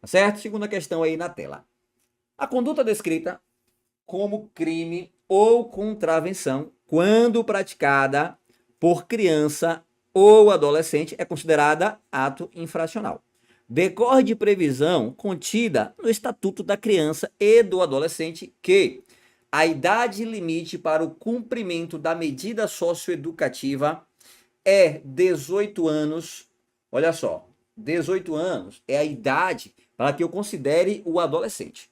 Tá certo? Segunda questão aí na tela. A conduta descrita como crime ou contravenção, quando praticada por criança ou adolescente, é considerada ato infracional. Decorre de previsão contida no Estatuto da Criança e do Adolescente que a idade limite para o cumprimento da medida socioeducativa é 18 anos. Olha só, 18 anos é a idade para que eu considere o adolescente.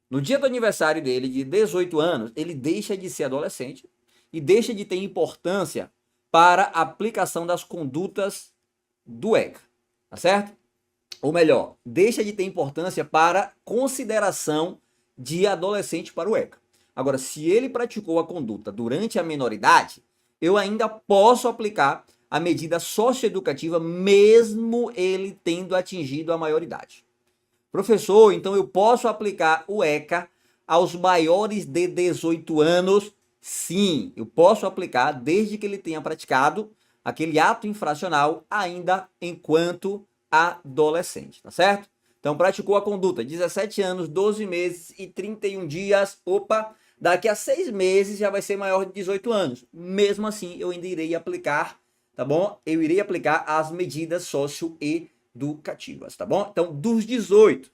No dia do aniversário dele, de 18 anos, ele deixa de ser adolescente e deixa de ter importância para a aplicação das condutas do ECA, tá certo? Ou melhor, deixa de ter importância para consideração de adolescente para o ECA. Agora, se ele praticou a conduta durante a menoridade, eu ainda posso aplicar a medida socioeducativa mesmo ele tendo atingido a maioridade. Professor, então eu posso aplicar o ECA aos maiores de 18 anos? Sim, eu posso aplicar desde que ele tenha praticado aquele ato infracional ainda enquanto adolescente, tá certo? Então praticou a conduta 17 anos, 12 meses e 31 dias. Opa, daqui a 6 meses já vai ser maior de 18 anos. Mesmo assim, eu ainda irei aplicar, tá bom? Eu irei aplicar as medidas socioeducativas, tá bom? Então, dos 18,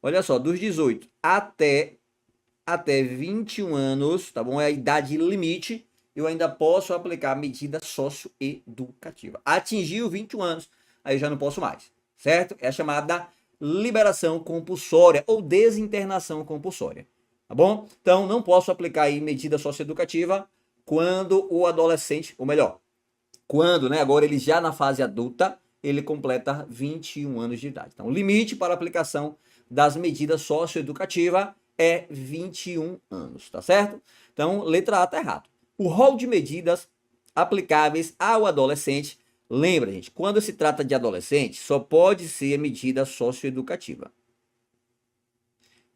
olha só, dos 18 até 21 anos, tá bom? É a idade limite, eu ainda posso aplicar a medida socioeducativa. Atingiu 21 anos, aí eu já não posso mais, certo? É a chamada liberação compulsória ou desinternação compulsória, tá bom? Então, não posso aplicar aí medida socioeducativa quando o adolescente, ou melhor, quando, né, agora ele já na fase adulta, ele completa 21 anos de idade. Então, o limite para a aplicação das medidas socioeducativas é 21 anos, tá certo? Então, letra A tá errado. O rol de medidas aplicáveis ao adolescente, lembra, gente, quando se trata de adolescente, só pode ser medida socioeducativa.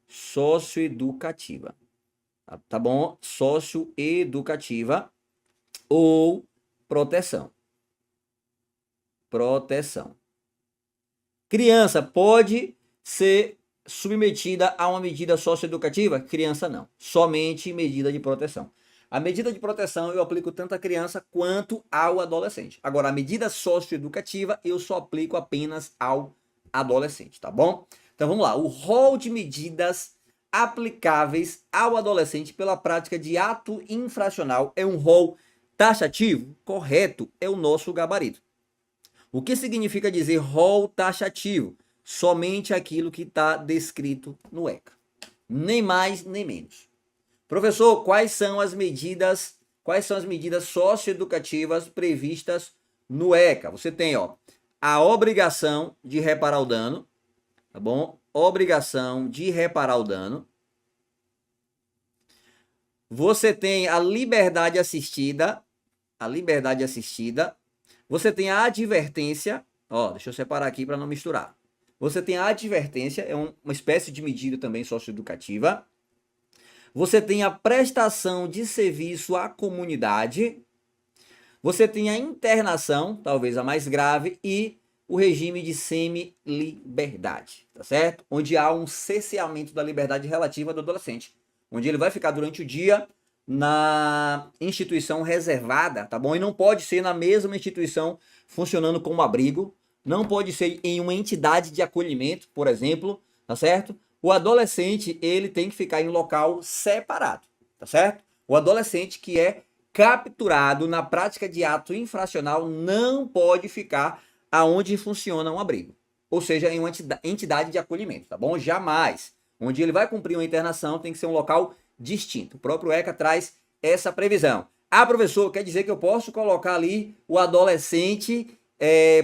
Socioeducativa, tá bom? Socioeducativa ou proteção. Proteção. Criança pode ser submetida a uma medida socioeducativa? Criança não. Somente medida de proteção. A medida de proteção eu aplico tanto à criança quanto ao adolescente. Agora, a medida socioeducativa eu só aplico apenas ao adolescente, tá bom? Então vamos lá. O rol de medidas aplicáveis ao adolescente pela prática de ato infracional é um rol taxativo? Correto, é o nosso gabarito. O que significa dizer rol taxativo? Somente aquilo que está descrito no ECA. Nem mais, nem menos. Professor, quais são as medidas socioeducativas previstas no ECA? Você tem, ó, a obrigação de reparar o dano, tá bom? Obrigação de reparar o dano. Você tem a liberdade assistida, Você tem a advertência, ó, deixa eu separar aqui para não misturar. Você tem a advertência, é uma espécie de medida também socioeducativa. Você tem a prestação de serviço à comunidade. Você tem a internação, talvez a mais grave, e o regime de semi-liberdade, tá certo? Onde há um cerceamento da liberdade relativa do adolescente, onde ele vai ficar durante o dia na instituição reservada, tá bom? E não pode ser na mesma instituição funcionando como abrigo, não pode ser em uma entidade de acolhimento, por exemplo, tá certo? O adolescente, ele tem que ficar em um local separado, tá certo? O adolescente que é capturado na prática de ato infracional não pode ficar aonde funciona um abrigo, ou seja, em uma entidade de acolhimento, tá bom? Jamais. Onde ele vai cumprir uma internação tem que ser um local distinto. O próprio ECA traz essa previsão. Ah, professor, quer dizer que eu posso colocar ali o adolescente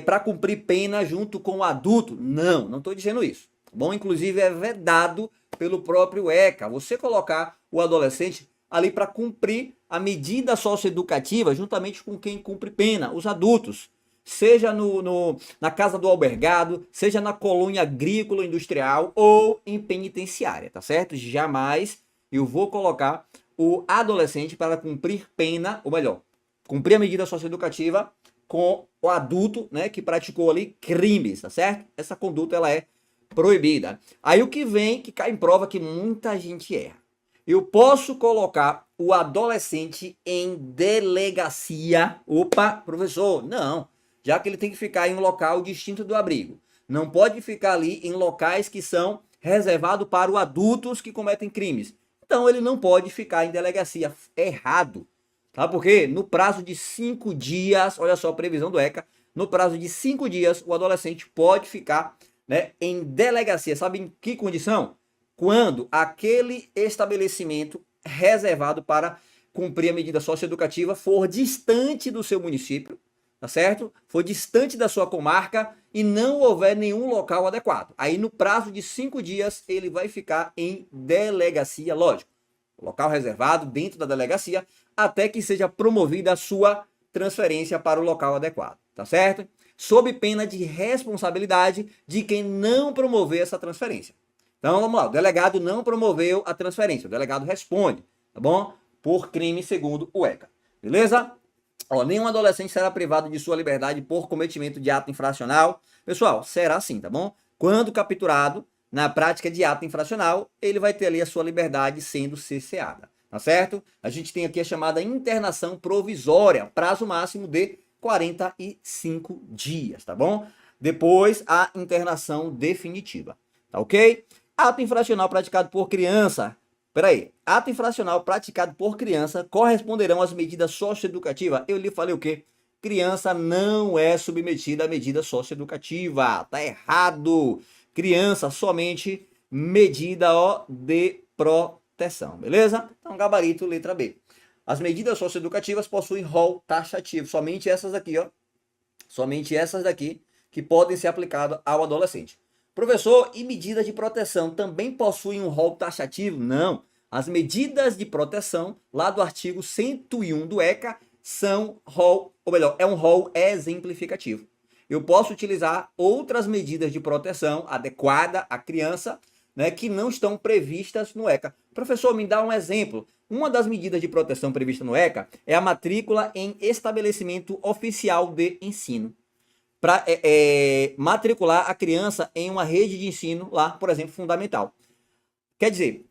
para cumprir pena junto com o adulto? Não, não estou dizendo isso. Bom, inclusive é vedado pelo próprio ECA você colocar o adolescente ali para cumprir a medida socioeducativa juntamente com quem cumpre pena, os adultos. Seja na casa do albergado, seja na colônia agrícola industrial ou em penitenciária, tá certo? Jamais eu vou colocar o adolescente para cumprir pena, ou melhor, cumprir a medida socioeducativa com o adulto, né, que praticou ali crimes, tá certo? Essa conduta ela é proibida. Aí o que vem, que cai em prova que muita gente erra. Eu posso colocar o adolescente em delegacia. Opa, professor, não. Já que ele tem que ficar em um local distinto do abrigo. Não pode ficar ali em locais que são reservados para os adultos que cometem crimes. Então ele não pode ficar em delegacia. Errado. Tá? Porque no prazo de 5 dias, olha só a previsão do ECA, no prazo de 5 dias o adolescente pode ficar, né, em delegacia. Sabe em que condição? Quando aquele estabelecimento reservado para cumprir a medida socioeducativa for distante do seu município, tá certo? For distante da sua comarca e não houver nenhum local adequado. Aí no prazo de 5 dias ele vai ficar em delegacia, lógico, local reservado dentro da delegacia, até que seja promovida a sua transferência para o local adequado, tá certo? Sob pena de responsabilidade de quem não promover essa transferência. Então vamos lá, o delegado não promoveu a transferência, o delegado responde, tá bom? Por crime segundo o ECA, beleza? Ó, nenhum adolescente será privado de sua liberdade por cometimento de ato infracional. Pessoal, será assim, tá bom? Quando capturado na prática de ato infracional, ele vai ter ali a sua liberdade sendo cerceada, tá certo? A gente tem aqui a chamada internação provisória, prazo máximo de 45 dias, tá bom? Depois a internação definitiva, tá ok? Ato infracional praticado por criança. Peraí, ato infracional praticado por criança corresponderão às medidas socioeducativas? Eu lhe falei o quê? Criança não é submetida à medida socioeducativa. Tá errado. Criança somente medida, ó, de proteção, beleza? Então, gabarito, letra B. As medidas socioeducativas possuem rol taxativo. Somente essas aqui, ó. Somente essas daqui que podem ser aplicadas ao adolescente. Professor, e medidas de proteção também possuem um rol taxativo? Não. As medidas de proteção, lá do artigo 101 do ECA, são rol, ou melhor, é um rol exemplificativo. Eu posso utilizar outras medidas de proteção adequada à criança, né, que não estão previstas no ECA. Professor, me dá um exemplo. Uma das medidas de proteção prevista no ECA é a matrícula em estabelecimento oficial de ensino. Para matricular a criança em uma rede de ensino lá, por exemplo, fundamental. Quer dizer,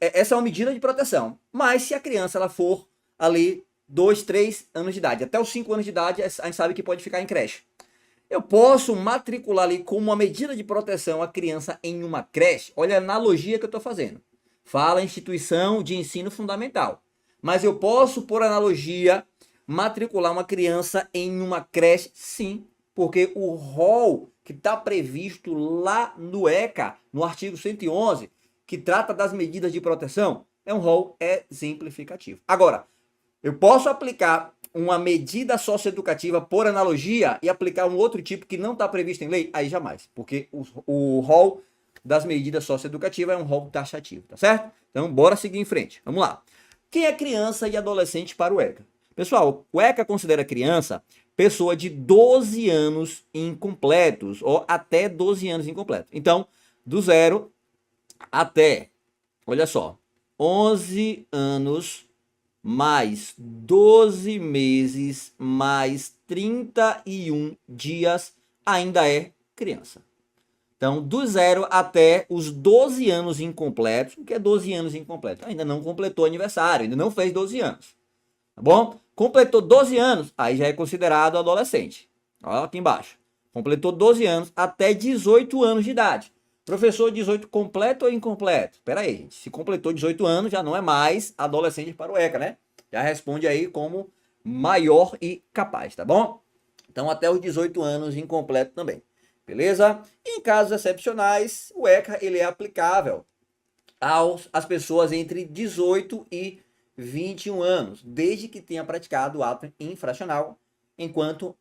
essa é uma medida de proteção, mas se a criança ela for ali 2, 3 anos de idade, até os 5 anos de idade, a gente sabe que pode ficar em creche. Eu posso matricular ali como uma medida de proteção a criança em uma creche. Olha a analogia que eu estou fazendo. Fala instituição de ensino fundamental. Mas eu posso, por analogia, matricular uma criança em uma creche? Sim, porque o rol que está previsto lá no ECA, no artigo 111, que trata das medidas de proteção, é um rol exemplificativo. Agora, eu posso aplicar uma medida socioeducativa por analogia e aplicar um outro tipo que não está previsto em lei? Aí jamais, porque o rol das medidas socioeducativas é um rol taxativo, tá certo? Então, bora seguir em frente. Vamos lá. Quem é criança e adolescente para o ECA? Pessoal, o ECA considera criança pessoa de 12 anos incompletos, ou até 12 anos incompletos. Então, do 0 até, olha só, 11 anos mais 12 meses mais 31 dias ainda é criança. Então, do 0 até os 12 anos incompletos, o que é 12 anos incompletos? Ainda não completou aniversário, ainda não fez 12 anos. Tá bom? Completou 12 anos, aí já é considerado adolescente. Olha aqui embaixo. Completou 12 anos até 18 anos de idade. Professor, 18 completo ou incompleto? Espera aí, gente. Se completou 18 anos, já não é mais adolescente para o ECA, né? Já responde aí como maior e capaz, tá bom? Então, até os 18 anos incompleto também. Beleza? E em casos excepcionais, o ECA ele é aplicável às pessoas entre 18 e 21 anos, desde que tenha praticado o ato infracional, enquanto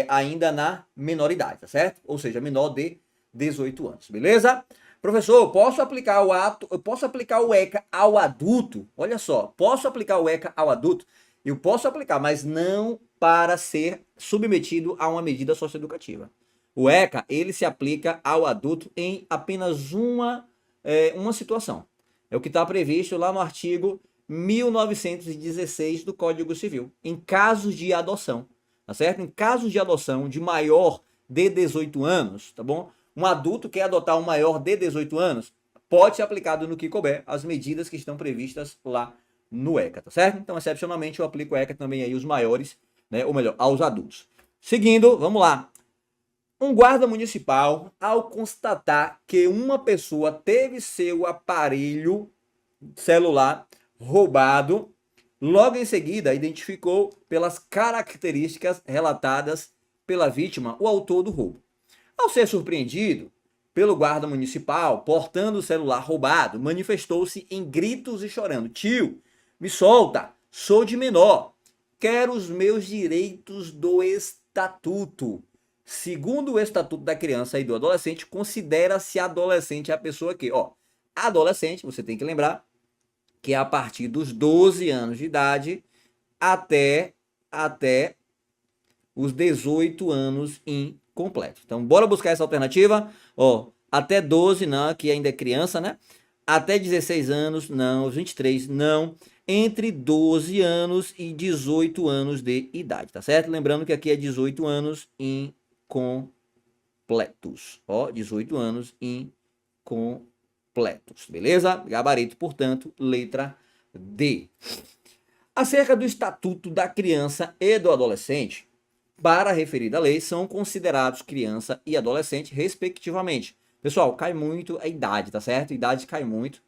ainda na menoridade, tá certo? Ou seja, menor de 18 anos, beleza? Professor, posso aplicar o ECA ao adulto? Olha só, posso aplicar o ECA ao adulto? Eu posso aplicar, mas não para ser submetido a uma medida socioeducativa. O ECA, ele se aplica ao adulto em apenas uma situação. É o que está previsto lá no artigo 1916 do Código Civil, em casos de adoção, tá certo? Em casos de adoção de maior de 18 anos, tá bom? um adulto quer adotar um maior de 18 anos, pode ser aplicado no que couber as medidas que estão previstas lá no ECA, tá certo? Então, excepcionalmente, eu aplico o ECA também aí aos maiores, né? Ou melhor, aos adultos. Seguindo, vamos lá. Um guarda municipal, ao constatar que uma pessoa teve seu aparelho celular roubado, logo em seguida identificou pelas características relatadas pela vítima o autor do roubo. Ao ser surpreendido pelo guarda municipal portando o celular roubado, manifestou-se em gritos e chorando: "Tio, me solta, sou de menor, quero os meus direitos do estatuto." Segundo o Estatuto da Criança e do Adolescente, considera-se adolescente a pessoa que, adolescente, você tem que lembrar, que é a partir dos 12 anos de idade até os 18 anos incompletos. Então, bora buscar essa alternativa. Até 12 não, que ainda é criança, né? Até 16 anos, não. 23, não. Entre 12 anos e 18 anos de idade, tá certo? Lembrando que aqui é 18 anos incompletos. 18 anos incompletos, beleza? Gabarito, portanto, letra D. Acerca do Estatuto da Criança e do Adolescente, para a referida lei, são considerados criança e adolescente, respectivamente. Pessoal, cai muito a idade, tá certo? A idade cai muito.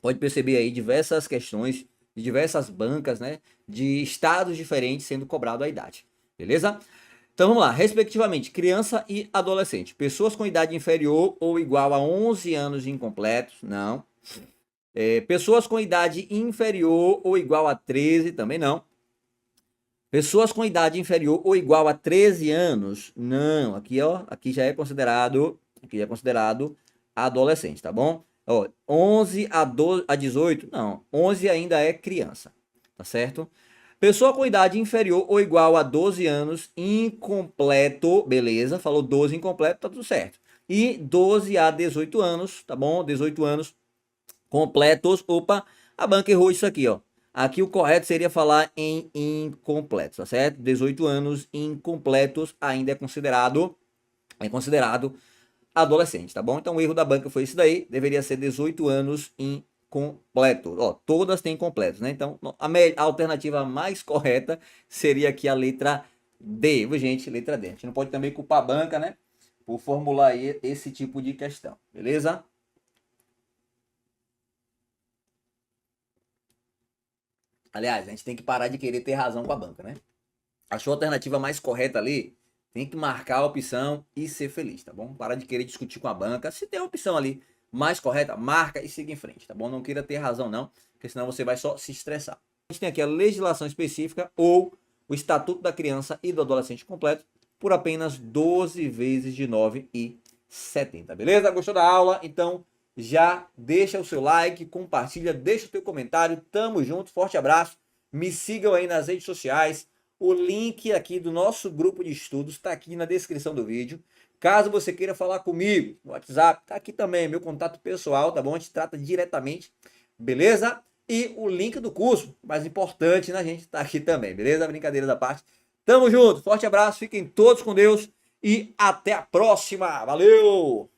Pode perceber aí diversas questões de diversas bancas, né? De estados diferentes sendo cobrado a idade, beleza? Então vamos lá, respectivamente, criança e adolescente. Pessoas com idade inferior ou igual a 11 anos incompletos, não. Pessoas com idade inferior ou igual a 13, também não. Pessoas com idade inferior ou igual a 13 anos, não. Aqui já é considerado adolescente, tá bom? 11 a 18, não. 11 ainda é criança, tá certo? Pessoa com idade inferior ou igual a 12 anos, incompleto, beleza? Falou 12 incompleto, tá tudo certo. E 12 a 18 anos, tá bom? 18 anos completos. Opa, a banca errou isso aqui, ó. Aqui o correto seria falar em incompletos, tá certo? 18 anos incompletos ainda é considerado adolescente, tá bom? Então o erro da banca foi isso daí, deveria ser 18 anos incompletos. Todas têm completos, né? Então a alternativa mais correta seria aqui a letra D, viu, gente? Letra D. A gente não pode também culpar a banca, né? Por formular aí esse tipo de questão, beleza? Aliás, a gente tem que parar de querer ter razão com a banca, né? Achou a alternativa mais correta ali? Tem que marcar a opção e ser feliz, tá bom? Parar de querer discutir com a banca. Se tem a opção ali mais correta, marca e siga em frente, tá bom? Não queira ter razão não, porque senão você vai só se estressar. A gente tem aqui a legislação específica ou o Estatuto da Criança e do Adolescente completo por apenas 12 vezes de 9,70, beleza? Gostou da aula? Então já deixa o seu like, compartilha, deixa o teu comentário. Tamo junto, forte abraço. Me sigam aí nas redes sociais. O link aqui do nosso grupo de estudos está aqui na descrição do vídeo. Caso você queira falar comigo no WhatsApp, tá aqui também, meu contato pessoal, tá bom? A gente trata diretamente, beleza? E o link do curso, mais importante, né, gente? Tá aqui também, beleza? Brincadeira da parte. Tamo junto, forte abraço, fiquem todos com Deus e até a próxima. Valeu!